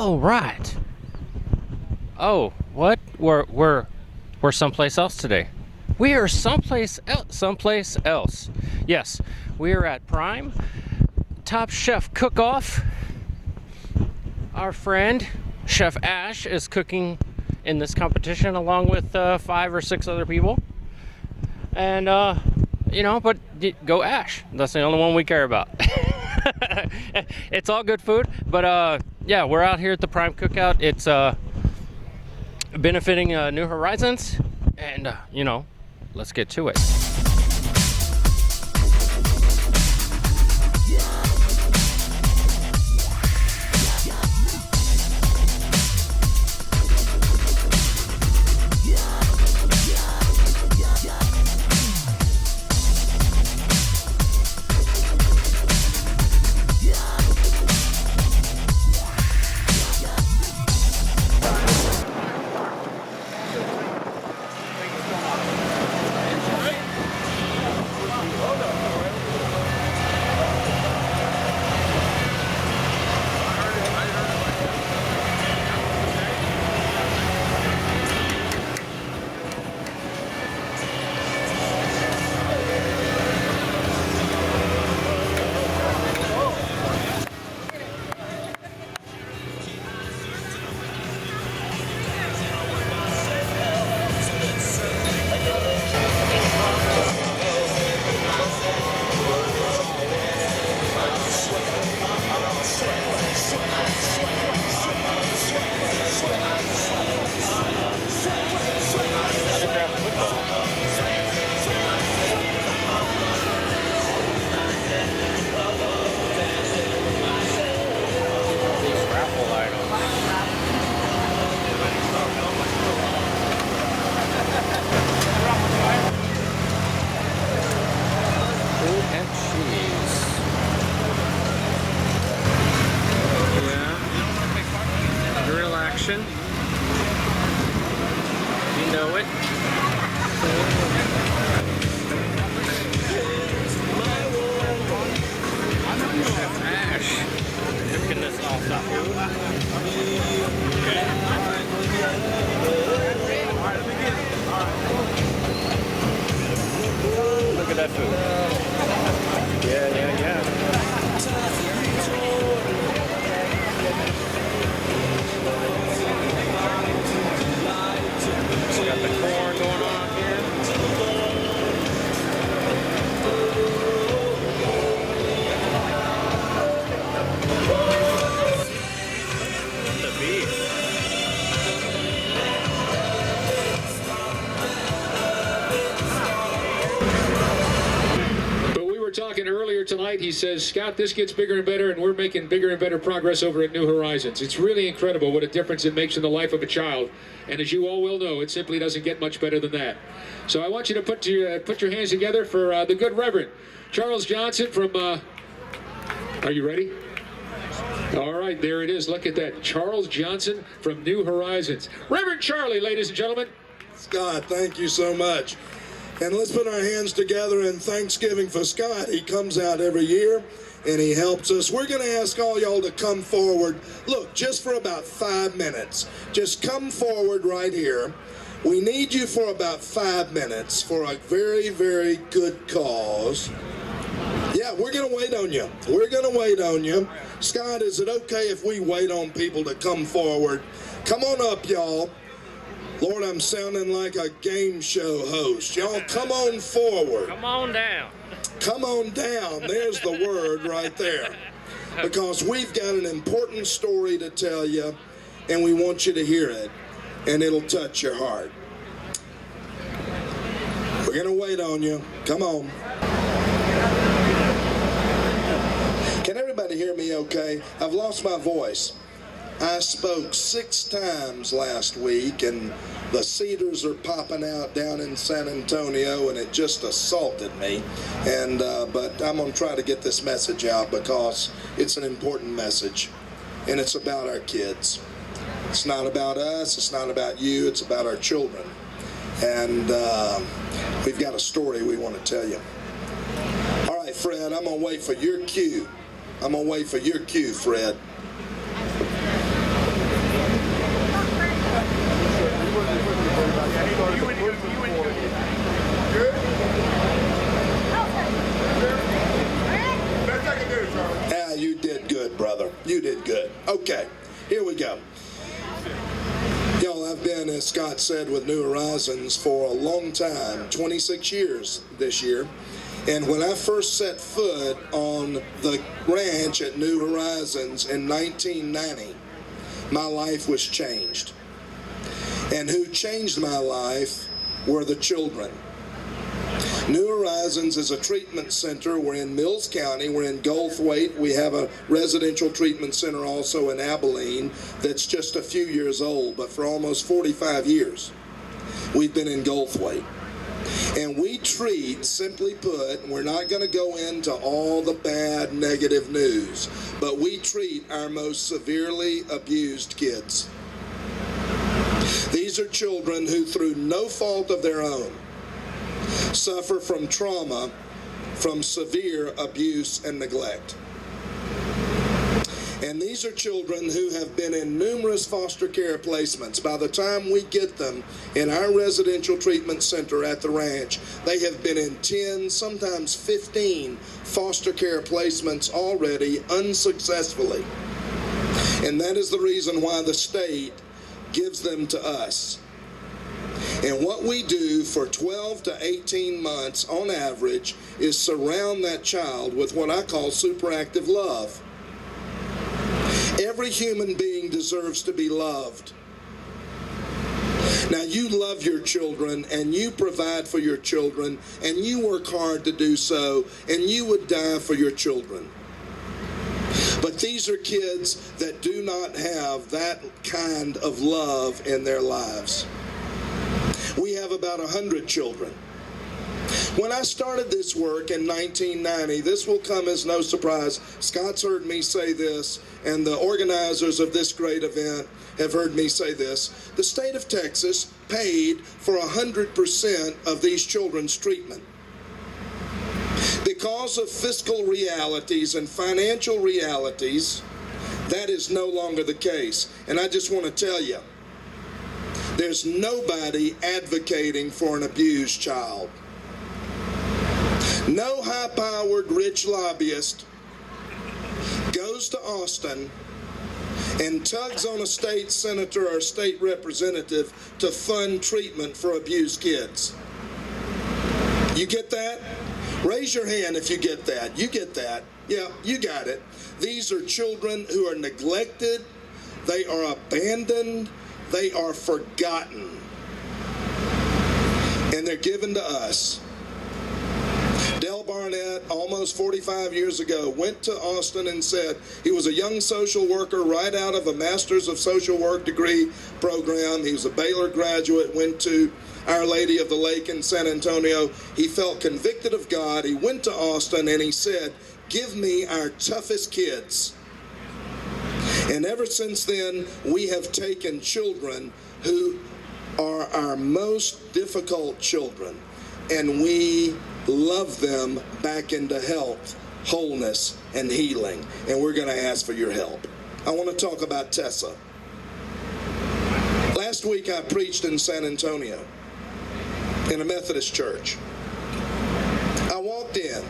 Oh, right. Oh, what? We're someplace else today. We are someplace else. Yes, we are at Prime Top Chef Cook-Off. Our friend Chef Ash is cooking in this competition along with 5 or 6 other people. And but go Ash. That's the only one we care about. It's all good food, but yeah, we're out here at the Prime Cookout. It's benefiting New Horizons, and let's get to it. You know it. Ash, cooking this off the food. Look at that food. Yeah. Got the corn going on here. The beef. But we were talking earlier tonight, he says, Scott, this gets bigger and better, and we're making bigger and better progress over at New Horizons. It's really incredible what a difference it makes in the life of a child. And as you all will know, it simply doesn't get much better than that. So I want you to put your hands together for the good Reverend Charles Johnson from, are you ready? All right, there it is. Look at that. Charles Johnson from New Horizons. Reverend Charlie, ladies and gentlemen. Scott, thank you so much. And let's put our hands together in thanksgiving for Scott. He comes out every year and he helps us. We're going to ask all y'all to come forward. Look, just for about 5 minutes. Just come forward right here. We need you for about 5 minutes for a very, very good cause. Yeah, we're going to wait on you. We're going to wait on you. Scott, is it okay if we wait on people to come forward? Come on up, y'all. Lord, I'm sounding like a game show host. Y'all come on forward. Come on down. Come on down. There's the word right there. Because we've got an important story to tell you, and we want you to hear it, and it'll touch your heart. We're going to wait on you. Come on. Can everybody hear me okay? I've lost my voice. I spoke 6 times last week, and the cedars are popping out down in San Antonio, and it just assaulted me. And but I'm going to try to get this message out because it's an important message, and it's about our kids. It's not about us. It's not about you. It's about our children. And we've got a story we want to tell you. All right, Fred, I'm going to wait for your cue. I'm going to wait for your cue, Fred. Yeah, you did good, brother. You did good. Okay, here we go. Y'all, I've been, as Scott said, with New Horizons for a long time, 26 years this year. And when I first set foot on the ranch at New Horizons in 1990, my life was changed. And who changed my life were the children. New Horizons is a treatment center. We're in Mills County. We're in Goldthwaite. We have a residential treatment center also in Abilene that's just a few years old, but for almost 45 years, we've been in Goldthwaite. And we treat, simply put, we're not going to go into all the bad, negative news, but we treat our most severely abused kids. These are children who, through no fault of their own, suffer from trauma, from severe abuse and neglect. And these are children who have been in numerous foster care placements. By the time we get them in our residential treatment center at the ranch, they have been in 10, sometimes 15 foster care placements already unsuccessfully. And that is the reason why the state gives them to us. And what we do for 12 to 18 months on average is surround that child with what I call superactive love. Every human being deserves to be loved. Now, you love your children and you provide for your children and you work hard to do so, and you would die for your children. But these are kids that do not have that kind of love in their lives. We have about 100 children. When I started this work in 1990, this will come as no surprise. Scott's heard me say this, and the organizers of this great event have heard me say this. The state of Texas paid for 100% of these children's treatment. Because of fiscal realities and financial realities, that is no longer the case. And I just want to tell you, there's nobody advocating for an abused child. No high-powered rich lobbyist goes to Austin and tugs on a state senator or state representative to fund treatment for abused kids. You get that? Raise your hand if you get that. You get that. Yeah, you got it. These are children who are neglected. They are abandoned. They are forgotten. And they're given to us. Del Barnett, almost 45 years ago, went to Austin and said, he was a young social worker right out of a Master's of Social Work degree program. He was a Baylor graduate, went to Our Lady of the Lake in San Antonio. He felt convicted of God. He went to Austin and he said, give me our toughest kids. And ever since then, we have taken children who are our most difficult children, and we love them back into health, wholeness, and healing. And we're going to ask for your help. I want to talk about Tessa. Last week I preached in San Antonio in a Methodist church. I walked in,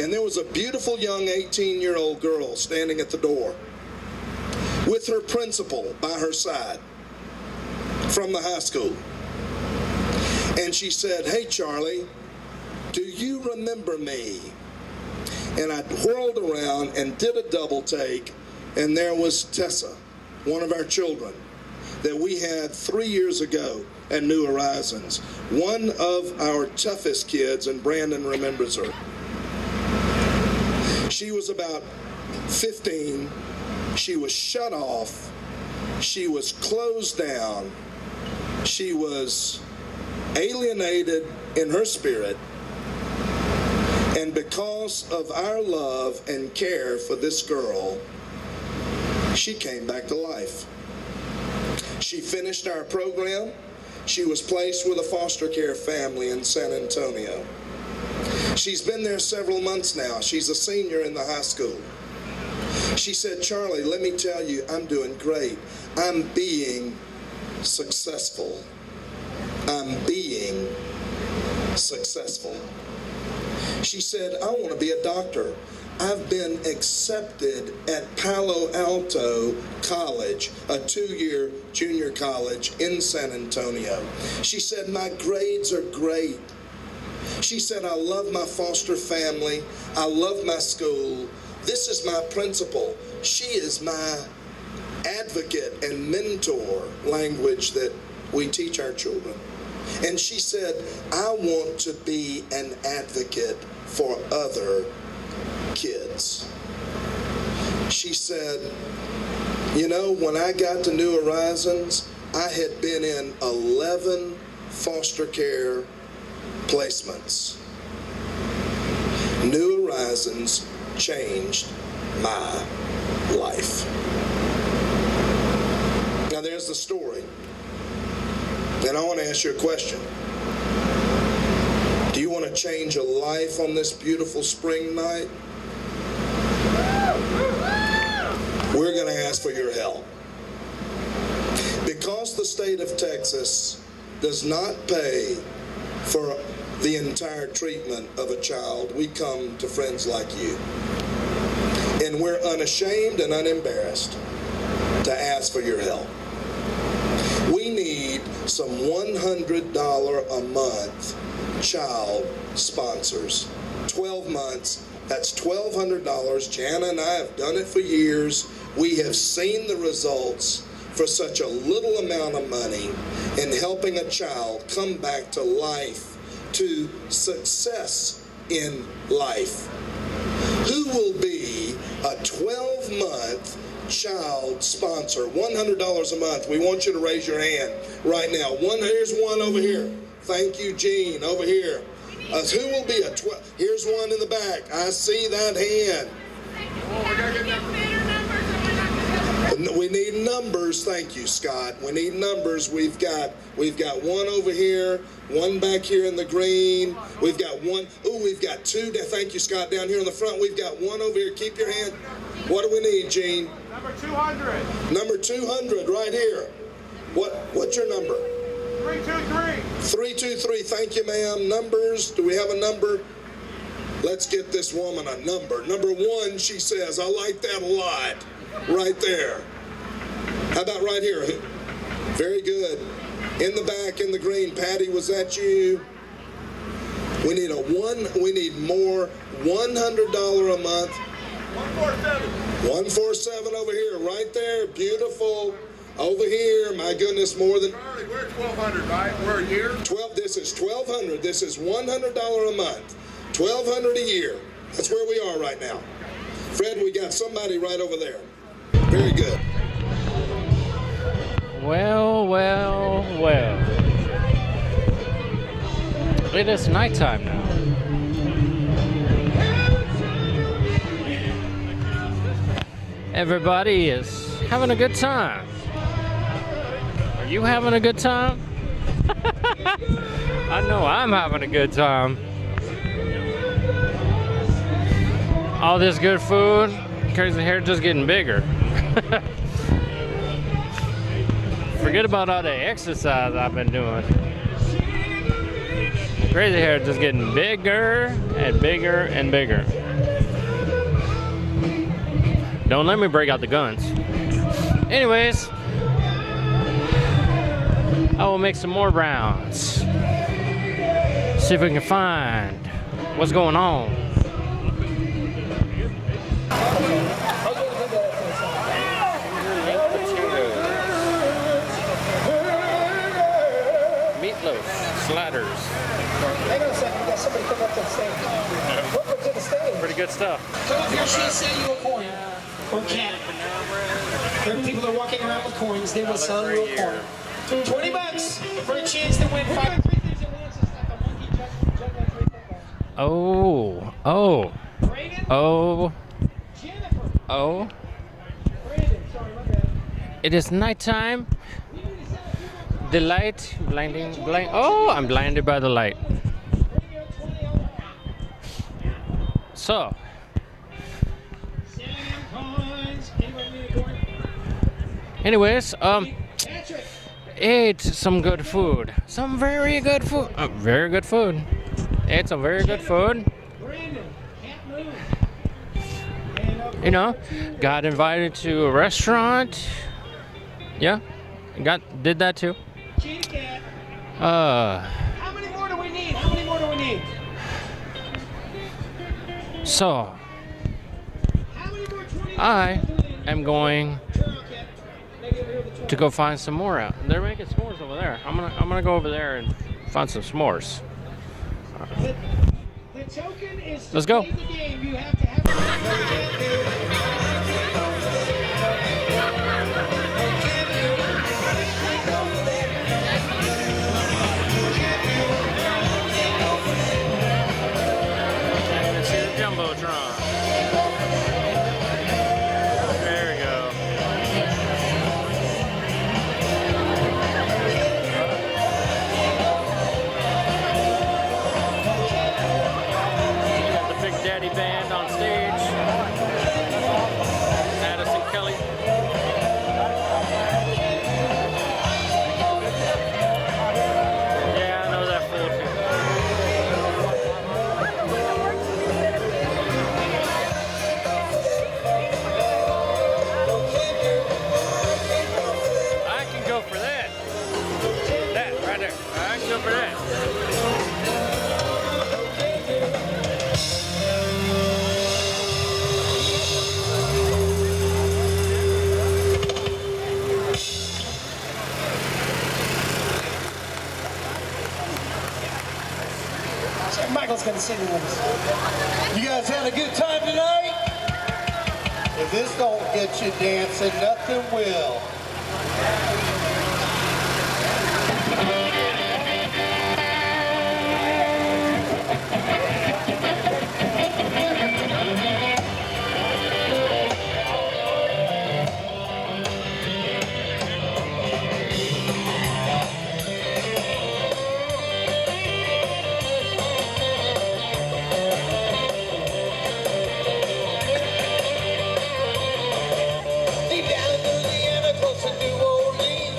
and there was a beautiful young 18-year-old girl standing at the door with her principal by her side from the high school. And she said, hey, Charlie, do you remember me? And I whirled around and did a double take, and there was Tessa, one of our children that we had 3 years ago at New Horizons, one of our toughest kids, and Brandon remembers her. She was about 15. She was shut off. She was closed down. She was alienated in her spirit. And because of our love and care for this girl, she came back to life. She finished our program. She was placed with a foster care family in San Antonio. She's been there several months now. She's a senior in the high school. She said, Charlie, let me tell you, I'm doing great. I'm being successful. I'm being successful. She said, I want to be a doctor. I've been accepted at Palo Alto College, a 2-year junior college in San Antonio. She said, my grades are great. She said, I love my foster family. I love my school. This is my principal. She is my advocate and mentor, language that we teach our children. And she said, I want to be an advocate for other kids. She said, you know, when I got to New Horizons, I had been in 11 foster care placements. New Horizons changed my life. Now there's the story. And I want to ask you a question. Do you want to change a life on this beautiful spring night? We're going to ask for your help. Because the state of Texas does not pay for the entire treatment of a child, we come to friends like you. And we're unashamed and unembarrassed to ask for your help. We need some $100 a month child sponsors. 12 months, that's $1,200. Jana and I have done it for years. We have seen the results for such a little amount of money in helping a child come back to life, to success in life. Who will be a 12-month child sponsor? $100 a month. We want you to raise your hand right now. Here's one over here. Thank you, Gene, over here. Who will be a 12? Here's one in the back. I see that hand. Oh, we gotta get We need numbers. Thank you, Scott. We need numbers. We've got one over here, one back here in the green. We've got one. Oh, we've got two. Thank you, Scott. Down here in the front, we've got one over here. Keep your hand. What do we need, Gene? Number 200. Number 200, right here. What's your number? 323. 323. Thank you, ma'am. Numbers. Do we have a number? Let's get this woman a number. Number 1, she says. I like that a lot. Right there. How about right here? Very good. In the back, in the green. Patty, was that you? We need more. $100 a month. 147. 147 over here. Right there. Beautiful. Over here. My goodness, more than... Charlie, we're at 1,200, right? We're a year? 12. This is $1,200. This is $100 a month. $1,200 a year. That's where we are right now. Fred, we got somebody right over there. Very good. Well. It is nighttime now. Everybody is having a good time. Are you having a good time? I know I'm having a good time. All this good food, crazy hair just getting bigger. Forget about all the exercise I've been doing. Crazy hair just getting bigger and bigger and bigger. Don't let me break out the guns. Anyways, I will make some more rounds. See if we can find what's going on. Meatloaf, sliders. Hang on a second, we got somebody come up to the stage. Welcome to the stage. Pretty good stuff. Come up here, she'll sell you a coin. Or cat. There are people that are walking around with coins, they will sell you a coin. $20 for a chance to win 5 3 things at once. It's like a monkey juggling 3 footballs. Brandon? Jennifer. Brandon, sorry, my bad. It is nighttime. The light, I'm blinded by the light. So, anyways, Patrick. ate some good food. Some very good food. Very good food. Ate some very good food. Brandon, can't move. You know, got invited to a restaurant. Yeah, did that too. Cheetah cat. How many more do we need? How many more do we need? So How many more 20? I am going to go find some more out. They're making s'mores over there. I'm gonna go over there and find some s'mores. The token is to Let's go. play the game. You have to have Let's see the Jumbotron. There we go. Got the Big Daddy Band on stage. Addison Kelly. Yeah, I know that fool too. I can go for that. That right there. I can go for that. Michael's gonna sing with us. You guys had a good time tonight? If this don't get you dancing, nothing will. Deep down in Louisiana, close to New Orleans.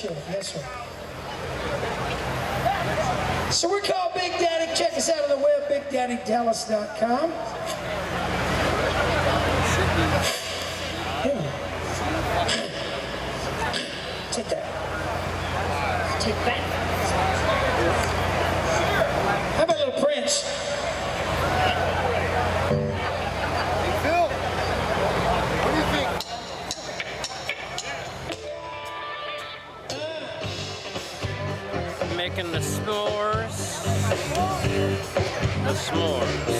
should. Yes, sir. So we're called Big Daddy. Check us out on the web, BigDaddyDallas.com. Take that. Take that. How about a little Prince? Phil, what do you think? Making the s'mores. The s'mores.